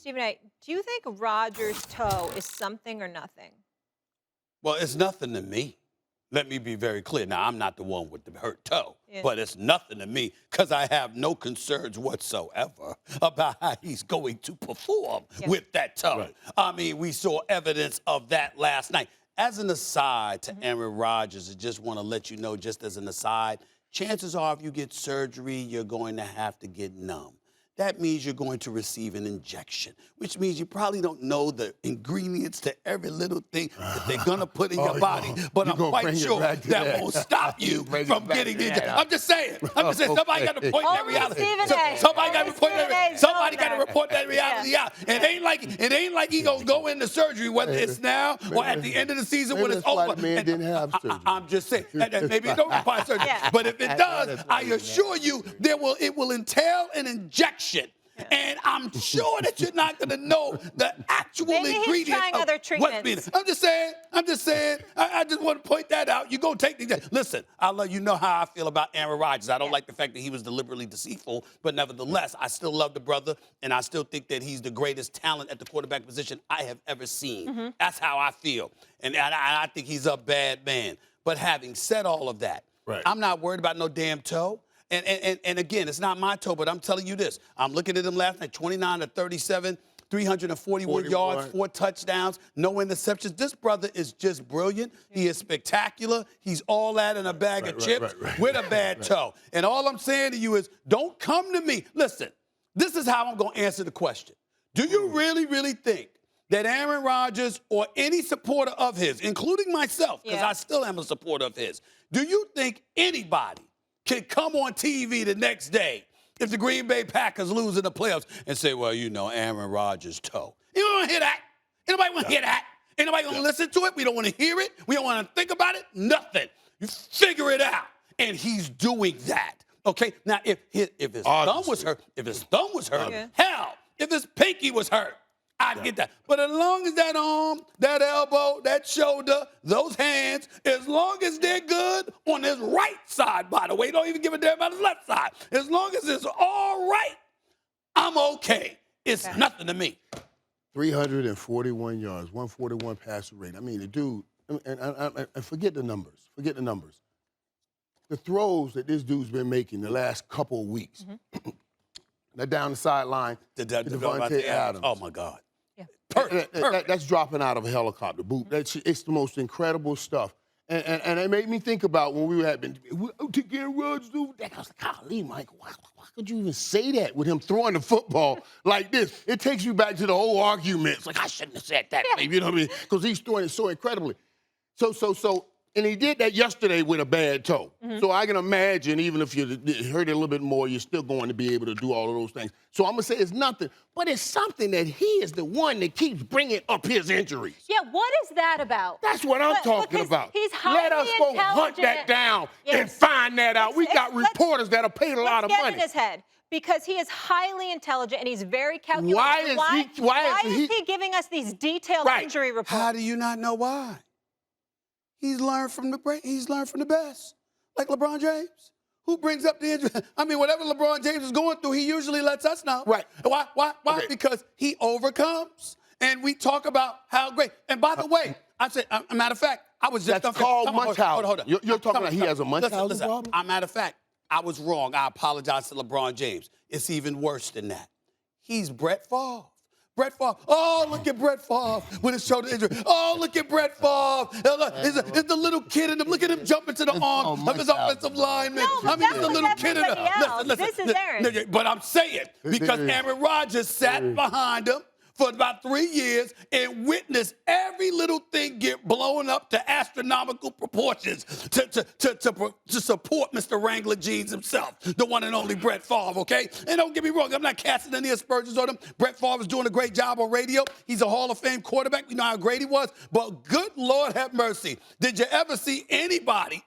Stephen A., do you think Rodgers' toe is something or nothing? Well, it's nothing to me. Let me be very clear. Now, I'm not the one with the hurt toe, Yeah. but it's nothing to me because I have no concerns whatsoever about how he's going to perform with that toe. Right. I mean, we saw evidence of that last night. As an aside to Aaron Rodgers, I just want to let you know, just as an aside, chances are if you get surgery, you're going to have to get numb. That means you're going to receive an injection, which means you probably don't know the ingredients to every little thing that they're going to put in your body. But I'm quite sure that won't stop you from getting the injection. I'm just saying. Somebody got to point that reality. Somebody got to report that. Somebody got to report that reality out. It ain't like he gonna go into surgery, whether it's now or at the end of the season when it's over. The man didn't have surgery. I'm just saying. Maybe it don't require surgery. But if it does, I assure you, it will entail an injection. And I'm sure that you're not going to know the actual ingredients. He's trying other treatments. I'm just saying. I just want to point that out. You go take the. Listen, I'll let you know how I feel about Aaron Rodgers. I don't like the fact that he was deliberately deceitful, but nevertheless, I still love the brother, and I still think that he's the greatest talent at the quarterback position I have ever seen. That's how I feel, and I think he's a bad man. But having said all of that, I'm not worried about no damn toe. And again, it's not my toe, but I'm telling you this. I'm looking at him last night, 29 to 37, 341 yards, 4 touchdowns, no interceptions. This brother is just brilliant. He is spectacular. He's all that in a bag of chips with a bad toe. And all I'm saying to you is don't come to me. Listen, this is how I'm going to answer the question. Do you really, really think that Aaron Rodgers or any supporter of his, including myself, because I still am a supporter of his, do you think anybody can come on TV the next day if the Green Bay Packers lose in the playoffs and say, well, you know, Aaron Rodgers' toe? You don't want to hear that. Anybody want to hear that? Anybody going to listen to it? We don't want to hear it. We don't want to think about it. Nothing. You figure it out. And he's doing that. Okay? Now, if his thumb was hurt, hell, if his pinky was hurt, I'd get that. But as long as that arm, that elbow, that shoulder, those hands, as long as they're good on his right side, by the way, don't even give a damn about his left side. As long as it's all right, I'm okay. It's nothing to me. 341 yards, 141 passer rate. I mean, the dude, and forget the numbers. Forget the numbers. The throws that this dude's been making the last couple of weeks. They're down the sideline to Devontae Adams. Oh, my God. That's dropping out of a helicopter. It's the most incredible stuff. And it made me think about when we had been to get Rodgers do that. I was like, golly, Michael, why could you even say that with him throwing the football like this? It takes you back to the whole argument. It's like, I shouldn't have said that, maybe, you know what I mean? Because he's throwing it so incredibly. And he did that yesterday with a bad toe. So I can imagine, even if you hurt it a little bit more, you're still going to be able to do all of those things. So I'm going to say it's nothing, but it's something that he is the one that keeps bringing up his injuries. Yeah, what is that about? That's what I'm talking about. He's highly Let us go hunt that down and find that out. We got reporters that are paid a lot of money. Let's get in his head. Because he is highly intelligent and he's very calculated. Why is he giving us these detailed injury reports? How do you not know why? He's learned from the best, like LeBron James. Who brings up the injury? I mean, whatever LeBron James is going through, he usually lets us know. Right. Why? Okay. Because he overcomes, and we talk about how great. And by the way, I said, a matter of fact, I was just called Munchausen. Hold on. You're talking about he has a Munchausen problem? A matter of fact, I was wrong. I apologize to LeBron James. It's even worse than that. He's Brett Favre. Brett Favre. Oh, look at Brett Favre with his shoulder injury. Oh, look at Brett Favre. It's the little kid in him. Look at him jumping to the arm of his offensive lineman. No, I mean, it's the little kid in him. Listen. This is Aaron. But I'm saying, because Aaron Rodgers sat behind him for about 3 years and witnessed every little thing get blown up to astronomical proportions to support Mr. Wrangler Jeans himself, the one and only Brett Favre, okay? And don't get me wrong, I'm not casting any aspersions on him. Brett Favre is doing a great job on radio. He's a Hall of Fame quarterback. We know how great he was. But good Lord have mercy. Did you ever see anybody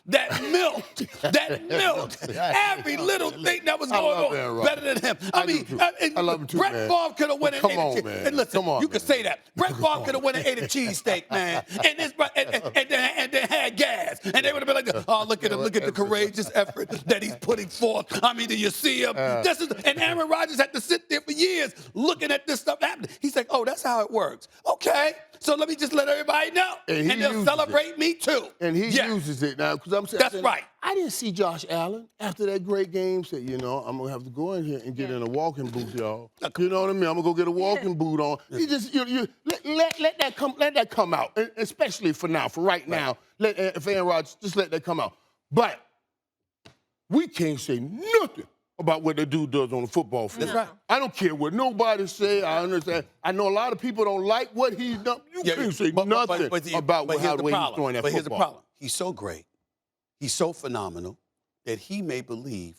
that milked every little thing that was going on better than him? I mean, I love him too, Brett man. Favre could have won an 8 man. And listen, you man. can say that. Brett Favre could have won an 8 cheesesteak, man. And then had gas. And they would have been like, oh, look at him. Look at the courageous effort that he's putting forth. I mean, do you see him? And Aaron Rodgers had to sit there for years years looking at this stuff happening. He's like, oh, that's how it works. Okay, so let me just let everybody know. And they'll celebrate me too. And he uses it now. Because I'm saying, that's right. I didn't see Josh Allen after that great game say, you know, I'm going to have to go in here and get in a walking boot, y'all. You know what I mean? I'm going to go get a walking boot on. You just, let that come out, especially for now, for right now. If Aaron Rodgers, just let that come out. But we can't say nothing about what the dude does on the football field. That's right. I don't care what nobody say. I understand. I know a lot of people don't like what he's done. You can't say nothing about how the way he's throwing that football. But here's the problem. He's so great. He's so phenomenal that he may believe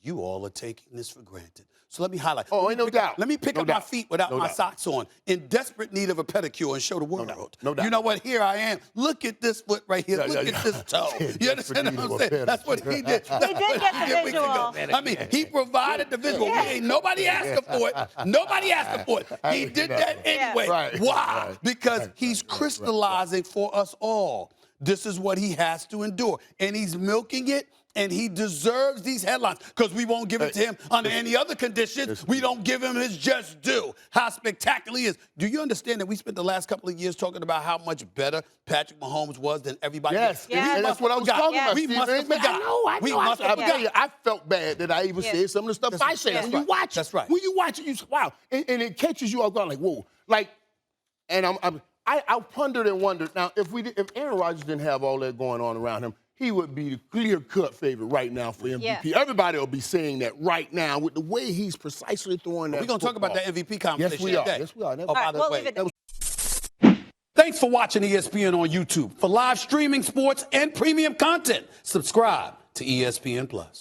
you all are taking this for granted. So let me highlight. Oh, ain't no doubt. Let me pick up my feet without my socks on, in desperate need of a pedicure, and show the world. No doubt. You know what? Here I am. Look at this foot right here. Look at this toe. You understand what I'm saying? That's what he did. He did get the visual. I mean, he provided the visual. Ain't nobody asking for it. Nobody asking for it. He did that anyway. Right. Why? Because he's crystallizing for us all. This is what he has to endure. And he's milking it, and he deserves these headlines because we won't give it to him under any other conditions. We don't give him his just due. How spectacular he is. Do you understand that we spent the last couple of years talking about how much better Patrick Mahomes was than everybody else? And that's what I was talking about. We must have forgot. I must have forgot. I felt bad that I even said some of the stuff I said. When you watch it, that's right. When you watch it, you say, wow. And it catches you off guard like, whoa. Like, and I pondered and wondered, now, if Aaron Rodgers didn't have all that going on around him, he would be the clear-cut favorite right now for MVP. Yeah. Everybody will be saying that right now with the way he's precisely throwing that. We're going to talk about that MVP conversation today. Yes, we are. Oh, by the way. Thanks for watching ESPN on YouTube. For live streaming, sports, and premium content, subscribe to ESPN+.